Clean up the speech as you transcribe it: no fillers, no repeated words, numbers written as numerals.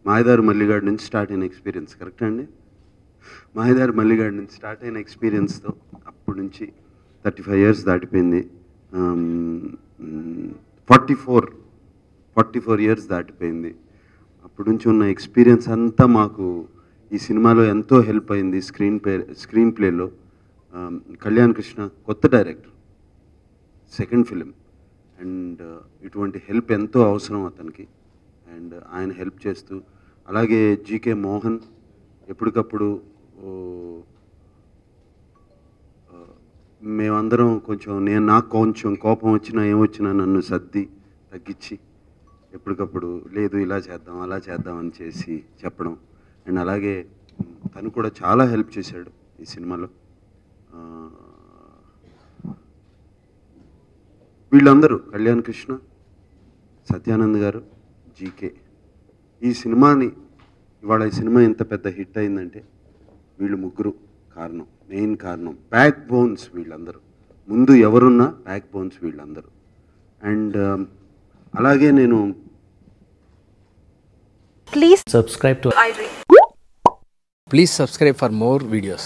మాయదారి మల్లిగాడి నుంచి స్టార్ట్ అయిన ఎక్స్పీరియన్స్ కరెక్ట్ అండి. మాయదారి మల్లిగాడి నుంచి స్టార్ట్ అయిన ఎక్స్పీరియన్స్తో అప్పటి నుంచి 35 years దాటిపోయింది. 44 years దాటిపోయింది. అప్పటి నుంచి ఉన్న ఎక్స్పీరియన్స్ అంతా మాకు ఈ సినిమాలో ఎంతో హెల్ప్ అయింది. స్క్రీన్ ప్లేలో కళ్యాణ్ కృష్ణ కొత్త డైరెక్టర్, సెకండ్ ఫిలిం, అండ్ ఇటువంటి హెల్ప్ ఎంతో అవసరం అతనికి. అండ్ ఆయన హెల్ప్ చేస్తూ, అలాగే జీకే మోహన్ ఎప్పటికప్పుడు మేమందరం నాకు కొంచెం కోపం వచ్చినా ఏమొచ్చినా నన్ను సర్ది తగ్గించి ఎప్పటికప్పుడు లేదు ఇలా చేద్దాం అలా చేద్దాం అని చేసి చెప్పడం. అండ్ అలాగే తను కూడా చాలా హెల్ప్ చేశాడు ఈ సినిమాలో. వీళ్ళందరూ కళ్యాణ్ కృష్ణ, సత్యానంద్ గారు, జీకే ఈ సినిమాని ఇవాళ ఈ సినిమా ఇంత పెద్ద హిట్ అయిందంటే వీళ్ళు ముగ్గురు కారణం, మెయిన్ కారణం, బ్యాక్ బోన్స్ వీళ్ళందరూ. ముందు ఎవరున్నా బ్యాక్ బోన్స్ వీళ్ళందరూ. అండ్ అలాగే నేను Please subscribe to iDream. Please subscribe for more videos.